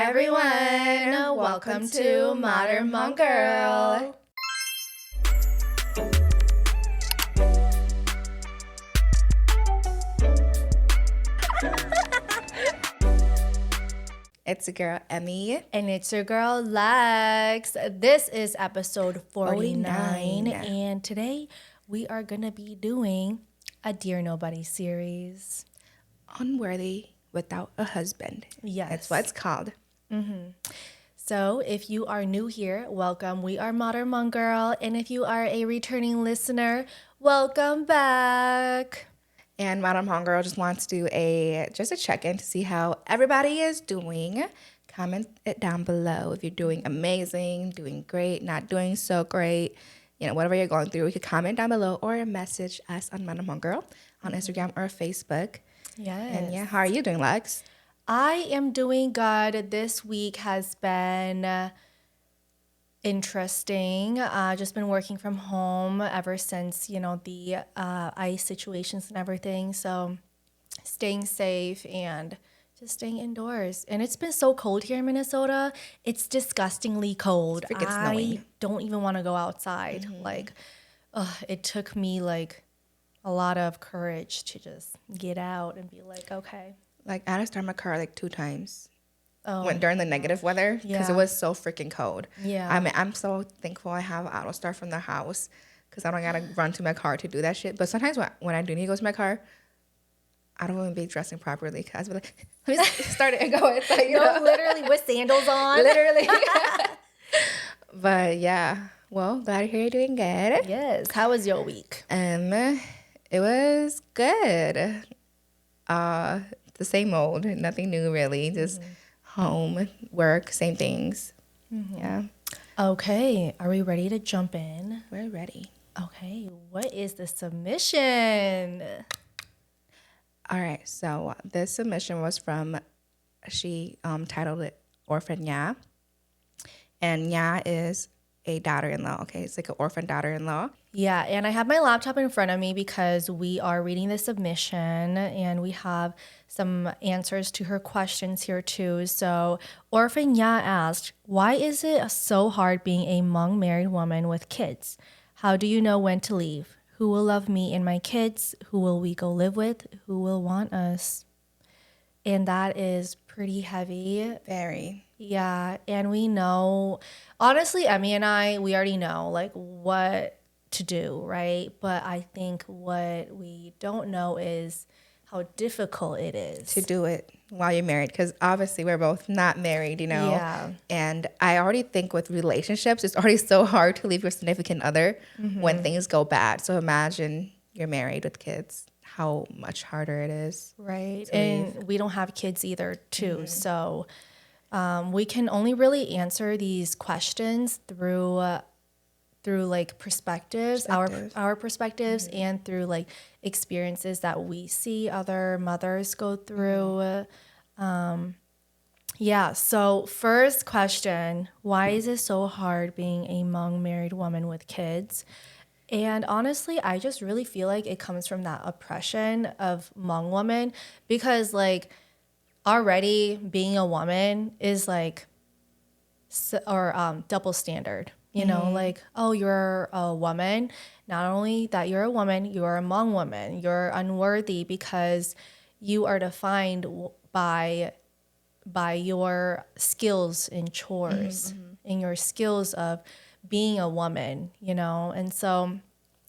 everyone, welcome to Modern Hmong Girl. It's your girl, Emmie. And it's your girl, Lex. This is episode 49. And today we are going to be doing a Dear Nobody series. Unworthy without a husband. Yes. That's what it's called. Mm-hmm. So if you are new here, welcome. We are Modern Hmong Girl. And if you are a returning listener, welcome back. And Modern Hmong Girl just wants to do a check-in to see how everybody is doing. Comment it down below if you're doing amazing, doing great, not doing so great. You know, whatever you're going through, you can comment down below or message us on Modern Hmong Girl on Instagram or Facebook. Yes. And yeah, how are you doing, Lex? I am doing good. This week has been interesting. Just been working from home ever since, the ice situations and everything. So staying safe and just staying indoors. And it's been so cold here in Minnesota. It's disgustingly cold. It's freaking snowing. I don't even want to go outside. Mm-hmm. It took me a lot of courage to just get out and be like, okay. I had to start my car 2 times. Went during the negative weather because it was so freaking cold. Yeah. I mean, I'm so thankful I have auto start from the house because I don't gotta run to my car to do that shit. But sometimes when I do need to go to my car, I don't even be dressing properly because I'll be like, let me start it and go inside. Literally with sandals on. Literally. But yeah, well, glad to hear you're doing good. Yes. How was your week? It was good. The same old, nothing new really. Just home, work, same things. Mm-hmm. Yeah. Okay. Are we ready to jump in? We're ready. Okay. What is the submission? All right. So this submission was from, she titled it Orphan Ya. And Ya is a daughter-in-law. Okay. It's like an orphan daughter-in-law. Yeah. And I have my laptop in front of me because we are reading the submission and we have some answers to her questions here too. So Orphan Ya asked, why is it so hard being a Hmong married woman with kids? How do you know when to leave? Who will love me and my kids? Who will we go live with? Who will want us? And that is pretty heavy. Very. Yeah. And we know, honestly, Emmie and I, we already know what to do, right? But I think what we don't know is how difficult it is to do it while you're married, because obviously we're both not married, Yeah. And I already think with relationships, it's already so hard to leave your significant other when things go bad. So imagine you're married with kids, how much harder it is. Right. And we don't have kids either too. So we can only really answer these questions through perspectives, our perspectives, and through experiences that we see other mothers go through. So first question, why is it so hard being a Hmong married woman with kids? And honestly, I just really feel like it comes from that oppression of Hmong women because already being a woman is double standard. Oh, you're a woman. Not only that you're a woman, you're a Hmong woman. You're unworthy because you are defined by your skills in chores and your skills of being a woman, And so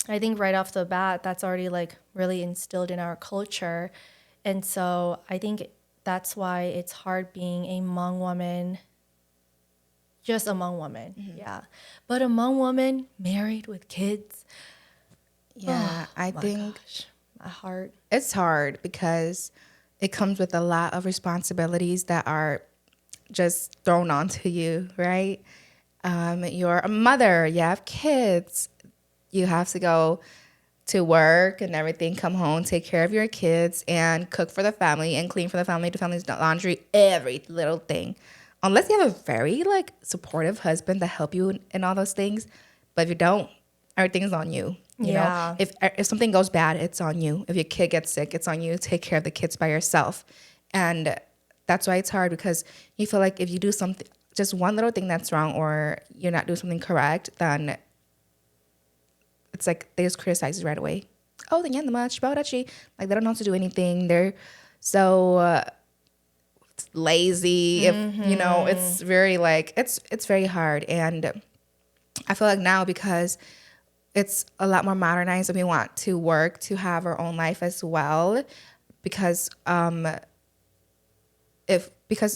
I think right off the bat, that's already really instilled in our culture. And so I think that's why it's hard being a Hmong woman. Just a Hmong woman, yeah. But a Hmong woman married with kids. Yeah, I think my heart. It's hard because it comes with a lot of responsibilities that are just thrown onto you, right? You're a mother, you have kids, you have to go to work and everything, come home, take care of your kids, and cook for the family and clean for the family, do family's laundry, every little thing. Unless you have a very supportive husband that help you in all those things, but if you don't, everything's on you. You know, if something goes bad, it's on you. If your kid gets sick, it's on you. Take care of the kids by yourself, and that's why it's hard, because you feel like if you do something, just one little thing that's wrong, or you're not doing something correct, then it's like they just criticize you right away. Oh, then much about that, like they don't know how to do anything. They're so lazy. If it's very like it's very hard, and I feel like now, because it's a lot more modernized and we want to work to have our own life as well, because if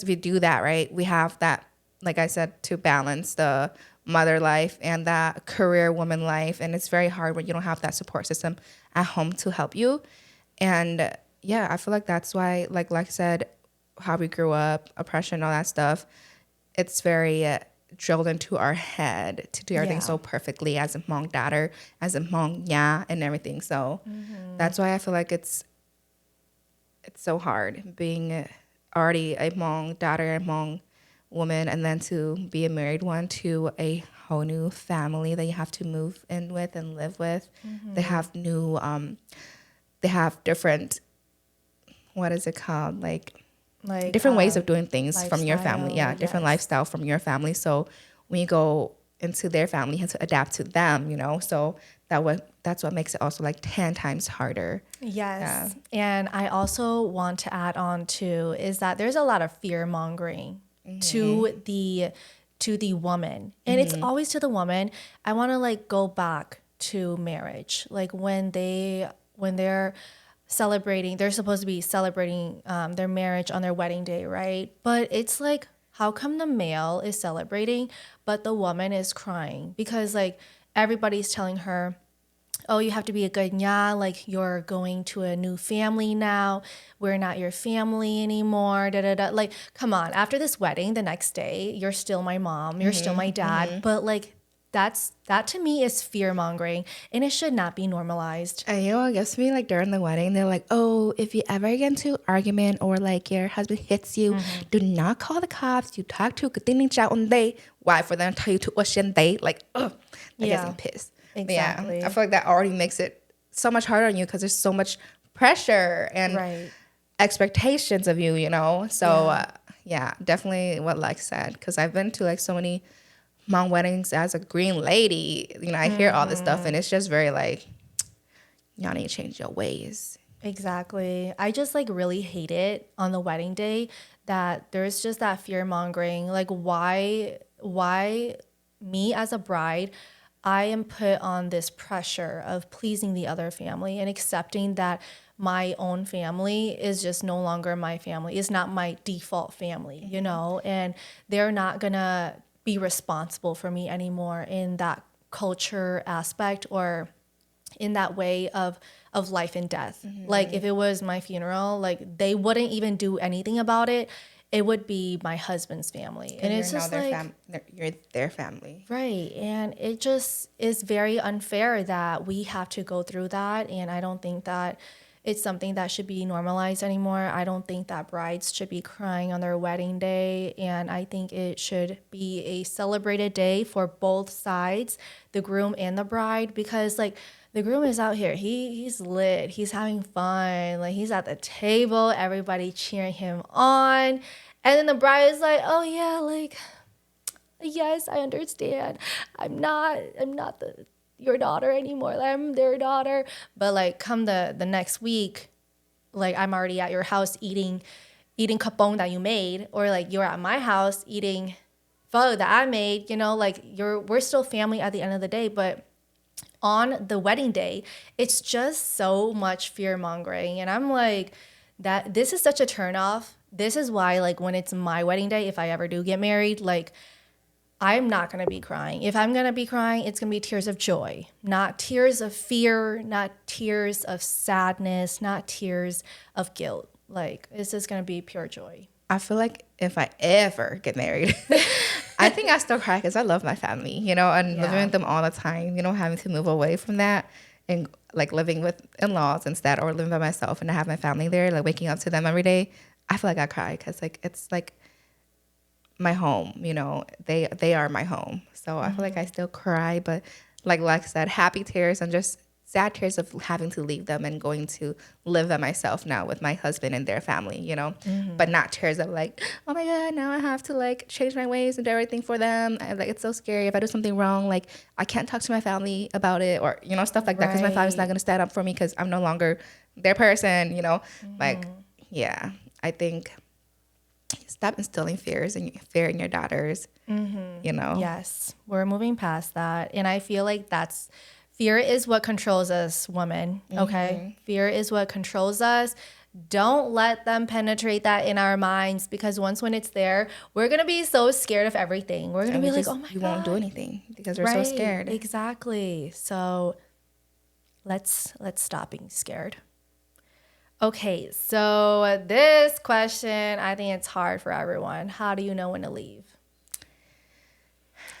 we do that, right, we have that, like I said, to balance the mother life and that career woman life, and it's very hard when you don't have that support system at home to help you. And yeah, I feel like that's why, like I said, how we grew up, oppression, all that stuff, it's very drilled into our head to do everything so perfectly as a Hmong daughter, as a Hmong nya, and everything. So that's why I feel like it's so hard being already a Hmong daughter, a Hmong woman, and then to be a married one to a whole new family that you have to move in with and live with. They have new, they have different, what is it called? Like different ways of doing things from your family. Yeah, different lifestyle from your family. So when you go into their family, you have to adapt to them, So that's what makes it also like 10 times harder. Yes. And I also want to add on too is that there's a lot of fear mongering to the woman. And it's always to the woman. I want to like go back to marriage. Like when they're celebrating, they're supposed to be celebrating their marriage on their wedding day, right? But it's like, how come the male is celebrating but the woman is crying? Because like everybody's telling her, oh, you have to be a good nya, like you're going to a new family now. We're not your family anymore. Da da da. Like, come on. After this wedding, the next day, you're still my mom. You're still my dad. But like, that to me is fear mongering, and it should not be normalized. And I guess me, like during the wedding, they're like, "Oh, if you ever get into an argument or like your husband hits you, do not call the cops. You talk to a on day. Why for them to tell you to ocean day? Like, ugh, that gets me pissed." Exactly. Yeah, I feel like that already makes it so much harder on you because there's so much pressure and expectations of you, So yeah, definitely what Lex said, because I've been to like so many Hmong weddings as a green lady. I hear all this stuff and it's just very like, y'all need to change your ways. Exactly. I just like really hate it on the wedding day that there's just that fear mongering. Like why me as a bride, I am put on this pressure of pleasing the other family and accepting that my own family is just no longer my family. It's not my default family, and they're not gonna be responsible for me anymore in that culture aspect or in that way of life and death. Like if it was my funeral, like they wouldn't even do anything about it. It would be my husband's family. And it's just like you're their family. Right. And it just is very unfair that we have to go through that. And I don't think that it's something that should be normalized anymore. I don't think that brides should be crying on their wedding day. And I think it should be a celebrated day for both sides, the groom and the bride, because like the groom is out here. He's lit. He's having fun. Like he's at the table, everybody cheering him on. And then the bride is like, oh yeah, like yes, I understand. I'm not your daughter anymore. I'm their daughter. But like come the next week, like I'm already at your house eating kapong that you made, or like you're at my house eating pho that I made, like we're still family at the end of the day, but on the wedding day, it's just so much fear mongering. And I'm like, that this is such a turnoff. This is why, like, when it's my wedding day, if I ever do get married, like, I'm not going to be crying. If I'm going to be crying, it's going to be tears of joy, not tears of fear, not tears of sadness, not tears of guilt. Like, it's just going to be pure joy. I feel like if I ever get married, I think I still cry because I love my family, and living with them all the time, having to move away from that and like living with in-laws instead, or living by myself and I have my family there, like waking up to them every day. I feel like I cry because like it's like my home, they are my home. So I feel like I still cry, but like Lex said, happy tears and just sad tears of having to leave them and going to live by myself now with my husband and their family, you know, but not tears of like, oh my God, now I have to like change my ways and do everything for them. Like, it's so scary. If I do something wrong, like I can't talk to my family about it, or, you know, stuff like that. Cause my family's not going to stand up for me cause I'm no longer their person, you know, like, yeah, I think stop instilling fear in your daughters, you know. Yes, we're moving past that. And I feel like fear is what controls us, women. Okay. Fear is what controls us. Don't let them penetrate that in our minds, because when it's there, we're going to be so scared of everything. We're going to And be we like, just, oh my we God. won't do anything because we're so Right. scared. Exactly. So let's stop being scared. Okay, so this question, I think it's hard for everyone. How do you know when to leave?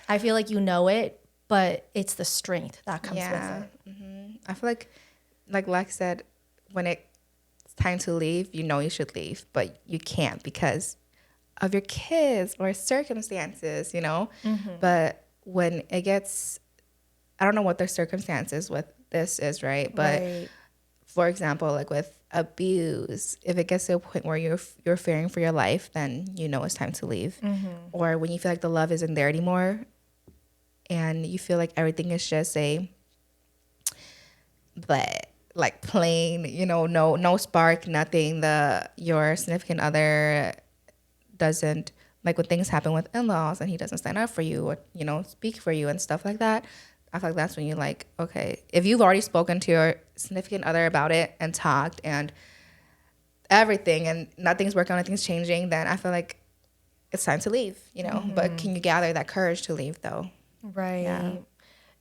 I feel like you know it, but it's the strength that comes with it. I feel like Lex said, when it's time to leave, you know you should leave, but you can't because of your kids or circumstances, you know. But when it gets, I don't know what the circumstances with this is, right? But Right. for example, like with abuse, if it gets to a point where you're fearing for your life, then you know it's time to leave. Or when you feel like the love isn't there anymore, and you feel like everything is just but like plain, you know, no spark, nothing. Your significant other doesn't, like when things happen with in-laws and he doesn't stand up for you or, you know, speak for you and stuff like that. I feel like that's when you're like, okay, if you've already spoken to your significant other about it and talked and everything and nothing's working, nothing's changing, then I feel like it's time to leave, you know. But can you gather that courage to leave though? Right. Yeah.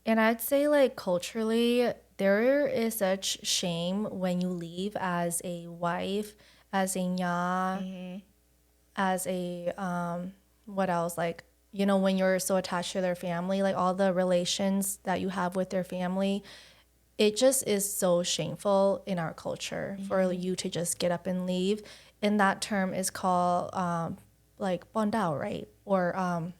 And I'd say, like, culturally, there is such shame when you leave as a wife, as a nya, as a, what else? Like, you know, when you're so attached to their family, like all the relations that you have with their family, it just is so shameful in our culture for you to just get up and leave. And that term is called, like, bondao, right? Or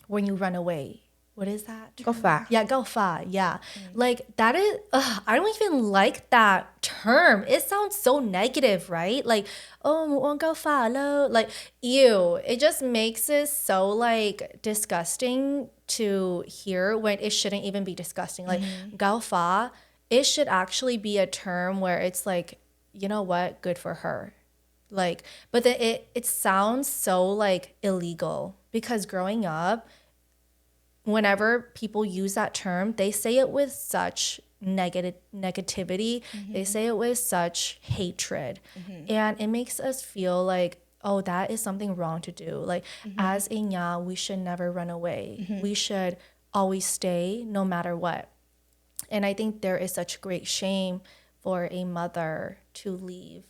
when you run away. What is that term? Go far. Yeah, go far. Yeah. Like that is, I don't even like that term. It sounds so negative, right? Like, oh, won't go far, lo. Like, ew. It just makes it so like disgusting to hear when it shouldn't even be disgusting. Like, go far, it should actually be a term where it's like, you know what? Good for her. Like, but then it sounds so like illegal, because growing up, whenever people use that term, they say it with such negativity. They say it with such hatred. And it makes us feel like, oh, that is something wrong to do. Like, as a nya, we should never run away. We should always stay no matter what. And I think there is such great shame for a mother to leave,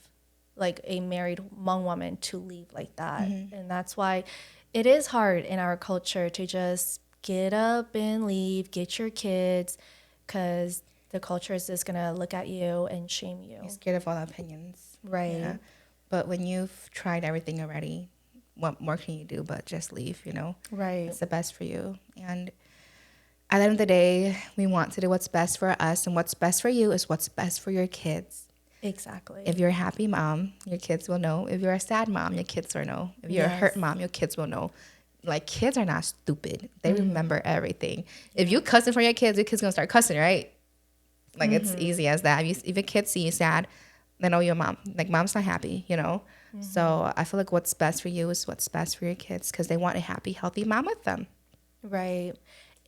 like a married Hmong woman to leave like that. And that's why it is hard in our culture to just get up and leave, get your kids, because the culture is just going to look at you and shame you. You're scared of all the opinions. Right. Yeah. But when you've tried everything already, what more can you do but just leave, you know? Right. It's the best for you. And at the end of the day, we want to do what's best for us, and what's best for you is what's best for your kids. Exactly. If you're a happy mom, your kids will know. If you're a sad mom, your kids will know. If you're a hurt mom, your kids will know. Like, kids are not stupid. They remember everything. If you cuss in front of your kids going to start cussing, right? Like, it's easy as that. If your kids see you sad, they know your mom. Like, mom's not happy, you know? So I feel like what's best for you is what's best for your kids, because they want a happy, healthy mom with them. Right.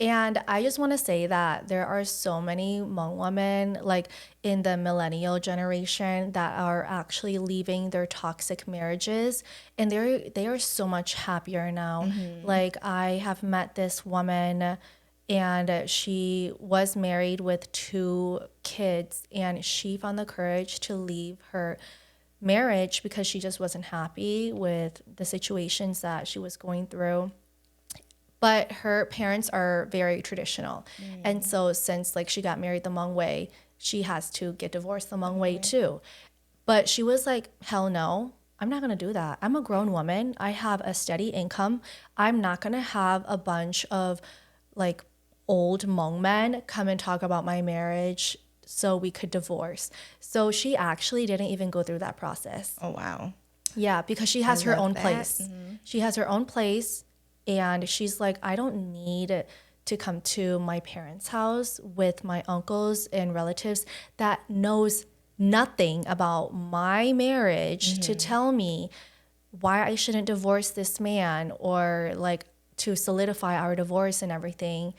And I just want to say that there are so many Hmong women, like in the millennial generation, that are actually leaving their toxic marriages, and they are so much happier now. Like, I have met this woman, and she was married with 2 kids, and she found the courage to leave her marriage because she just wasn't happy with the situations that she was going through. But her parents are very traditional. And so since like she got married the Hmong way, she has to get divorced the Hmong way too. But she was like, hell no, I'm not gonna do that. I'm a grown woman. I have a steady income. I'm not gonna have a bunch of like old Hmong men come and talk about my marriage so we could divorce. So she actually didn't even go through that process. Oh, wow. Yeah, because she I has her love own that. place. She has her own place, and she's like, I don't need to come to my parents' house with my uncles and relatives that knows nothing about my marriage to tell me why I shouldn't divorce this man or like to solidify our divorce and everything.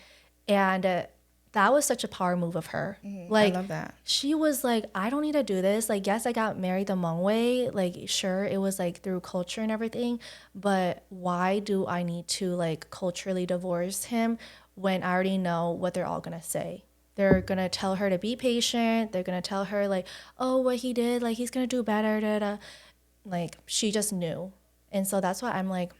And that was such a power move of her. I Like, love that. she was like, I don't need to do this. Like, yes, I got married the Hmong way. Like, sure, it was like through culture and everything. But why do I need to like culturally divorce him when I already know what they're all going to say? They're going to tell her to be patient. They're going to tell her, like, oh, what he did, like, he's going to do better. Da, da. Like, she just knew. And so that's why I'm like,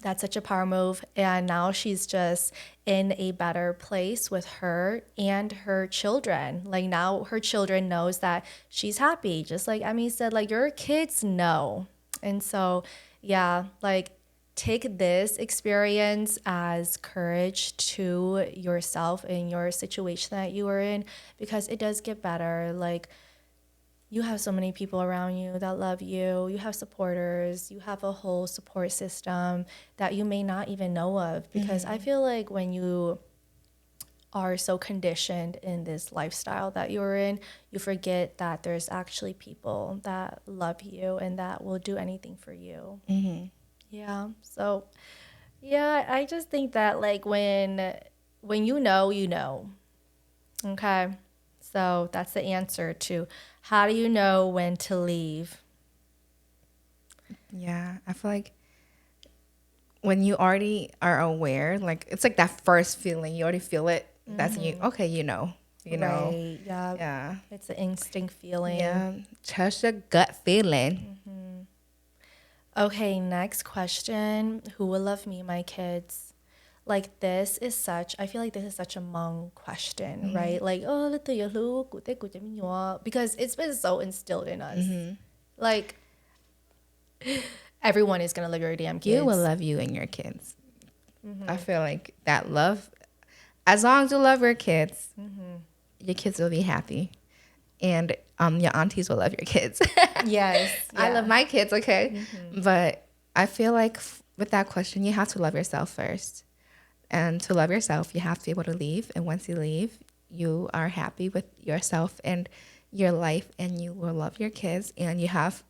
that's such a power move. And now she's just in a better place with her and her children. Like, now her children knows that she's happy. Just like Emmy said, like, your kids know. And so, yeah, like, take this experience as courage to yourself in your situation that you are in, because it does get better. Like, you have so many people around you that love you. You have supporters. You have a whole support system that you may not even know of. Because I feel like when you are so conditioned in this lifestyle that you're in, you forget that there's actually people that love you and that will do anything for you. Yeah. So, yeah, I just think that like when you know, you know. Okay. So that's the answer to how do you know when to leave? Yeah, I feel like when you already are aware, like it's like that first feeling, you already feel it. That's you. Okay, you know. Right. Yeah. Yeah, It's an instinct feeling. yeah. Trust your gut feeling. Okay, next question. Who will love me, my kids? Like this is such, I feel like this is such a Hmong question, right? Like, oh, because it's been so instilled in us. Like, everyone is gonna love your damn kids. You will love you and your kids. I feel like that love, as long as you love your kids will be happy, and your aunties will love your kids. Yes. I love my kids, okay, but I feel like with that question, you have to love yourself first, and to love yourself, you have to be able to leave. And once you leave, you are happy with yourself and your life, and you will love your kids, and you have,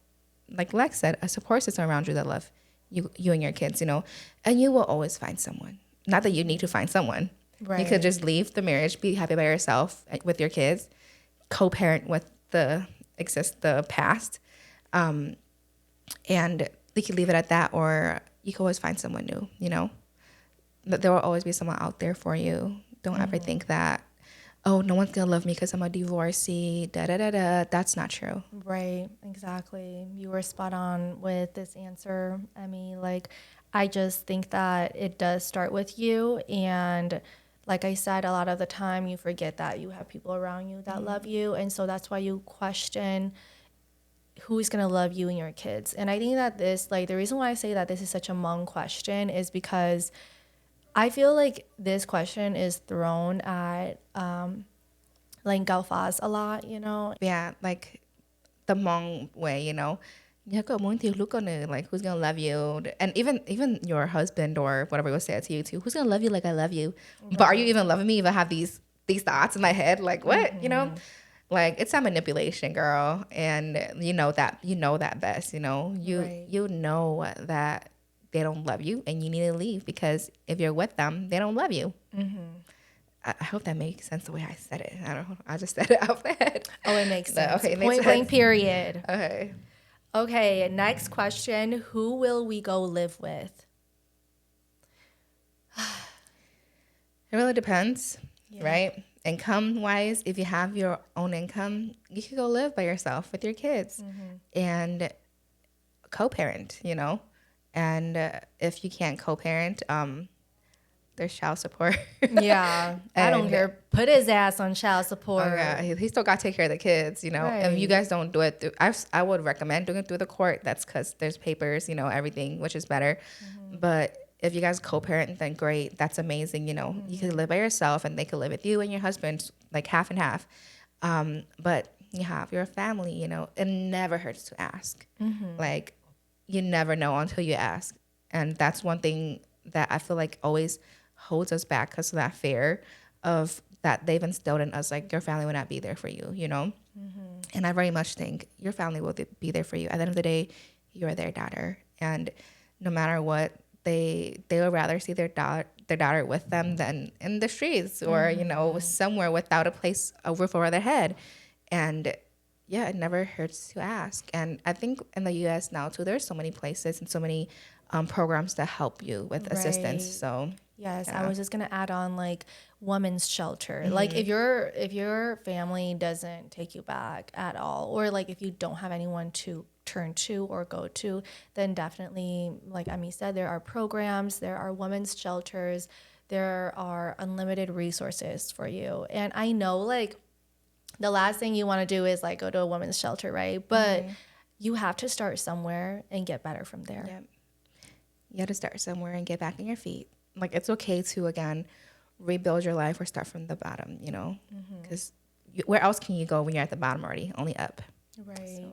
like Lex said, a support system around you that love you and your kids, and you will always find someone. Not that you need to find someone. Right. You could just leave the marriage, be happy by yourself with your kids, co-parent with the past, and you can leave it at that, or you can always find someone new. But there will always be someone out there for you. Don't ever think that, oh, no one's gonna love me because I'm a divorcee, da da da da. That's not true. Right, exactly. You were spot on with this answer, Emmy. Like, I just think that it does start with you. And like I said, a lot of the time you forget that you have people around you that love you. And so that's why you question who's going to love you and your kids. And I think that this, like, the reason why I say that this is such a Hmong question is because I feel like this question is thrown at like Galfaz a lot. Yeah, like the Hmong way, like who's gonna love you, and even your husband or whatever will say it to you too. Who's gonna love you like I love you? Right. But are you even loving me? If I have these thoughts in my head, like what, like it's a manipulation, girl, and you know that best. Right. You know that they don't love you, and you need to leave because if you're with them, they don't love you. I hope that makes sense the way I said it. I don't know. I just said it out loud. Oh, it makes sense. Okay, Point blank, period. Okay. Okay, next question. Who will we go live with? It really depends, right? Income wise, if you have your own income, you can go live by yourself with your kids and co-parent, And if you can't co-parent, there's child support. Yeah, I don't care. Put his ass on child support. Oh, yeah, he still got to take care of the kids, Right. If you guys don't do it, I would recommend doing it through the court. That's because there's papers, everything, which is better. But if you guys co-parent, then great. That's amazing. You can live by yourself and they can live with you and your husband, like half and half. But you have your family, it never hurts to ask. Like, you never know until you ask. And that's one thing that I feel like always holds us back because of that fear of that they've instilled in us, like your family will not be there for you. And I very much think your family will be there for you. At the end of the day, you're their daughter. And no matter what, they would rather see their daughter with them than in the streets or, somewhere without a place, a roof over their head. And yeah, it never hurts to ask. And I think in the US now too, there's so many places and so many programs that help you with assistance. Right. So Yes, I yeah. was just gonna add on like women's shelter. Like if your family doesn't take you back at all, or like if you don't have anyone to turn to or go to, then definitely, like Emmy said, there are programs, there are women's shelters, there are unlimited resources for you. And I know like the last thing you want to do is like go to a women's shelter, right? But you have to start somewhere and get better from there. Yep. You got to start somewhere and get back on your feet. Like, it's okay to, again, rebuild your life or start from the bottom, because where else can you go when you're at the bottom already? Only up. Right.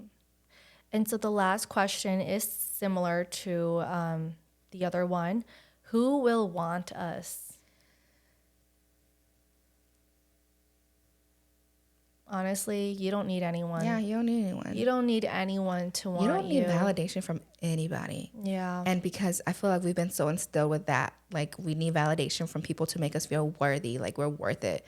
And so the last question is similar to the other one. Who will want us? Honestly, you don't need anyone. Yeah, you don't need anyone. You don't need anyone to want You you. don't need validation from anybody. Yeah. And because I feel like we've been so instilled with that, like we need validation from people to make us feel worthy, like we're worth it.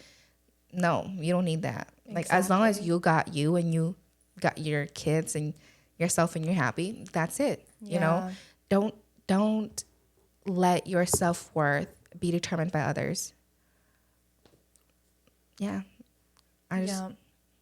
No, you don't need that. Like, as long as you got you and you got your kids and yourself and you're happy, that's it. Yeah. Don't let your self-worth be determined by others. Yeah. Yeah.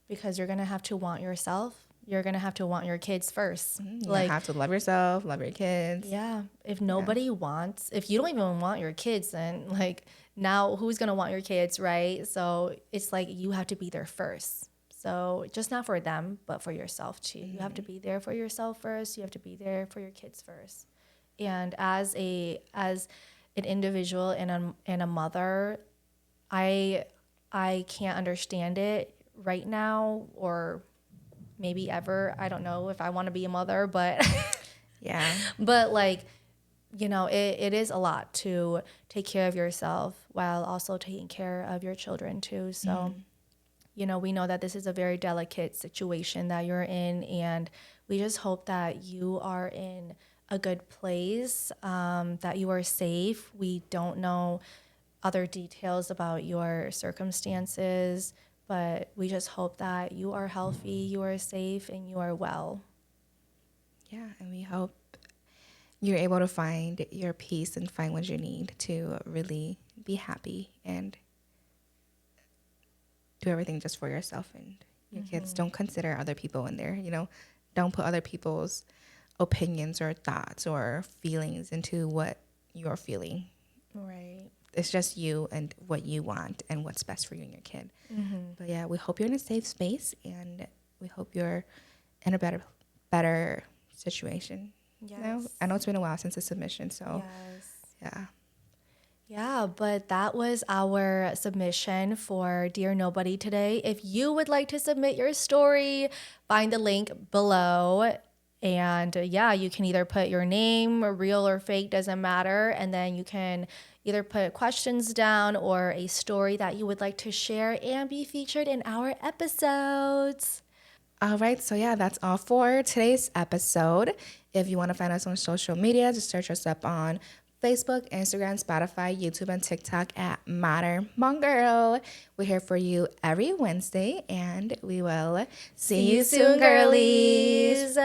Because you're going to have to want yourself. You're going to have to want your kids first. You have to love yourself, love your kids. Yeah. If nobody wants, if you don't even want your kids, then like now who's going to want your kids, right? So it's like you have to be there first. So just not for them, but for yourself too. You have to be there for yourself first. You have to be there for your kids first. And as an individual and a mother, I can't understand it right now or maybe ever. I don't know if I want to be a mother, but Yeah. but like, it is a lot to take care of yourself while also taking care of your children too. So, we know that this is a very delicate situation that you're in, and we just hope that you are in a good place, that you are safe. We don't know other details about your circumstances, but we just hope that you are healthy, you are safe, and you are well. Yeah, and we hope you're able to find your peace and find what you need to really be happy and do everything just for yourself and your kids. Don't consider other people in there, Don't put other people's opinions or thoughts or feelings into what you're feeling. Right. It's just you and what you want and what's best for you and your kid. But yeah, we hope you're in a safe space and we hope you're in a better situation. Yes. I know it's been a while since the submission, so Yes. yeah. Yeah, but that was our submission for Dear Nobody today. If you would like to submit your story, find the link below. And yeah, you can either put your name, or real or fake, doesn't matter. And then you can either put questions down or a story that you would like to share and be featured in our episodes. All right, so yeah, that's all for today's episode. If you want to find us on social media, just search us up on Facebook, Instagram, Spotify, YouTube, and TikTok at Motherhood. We're here for you every Wednesday, and we will see you soon, girlies.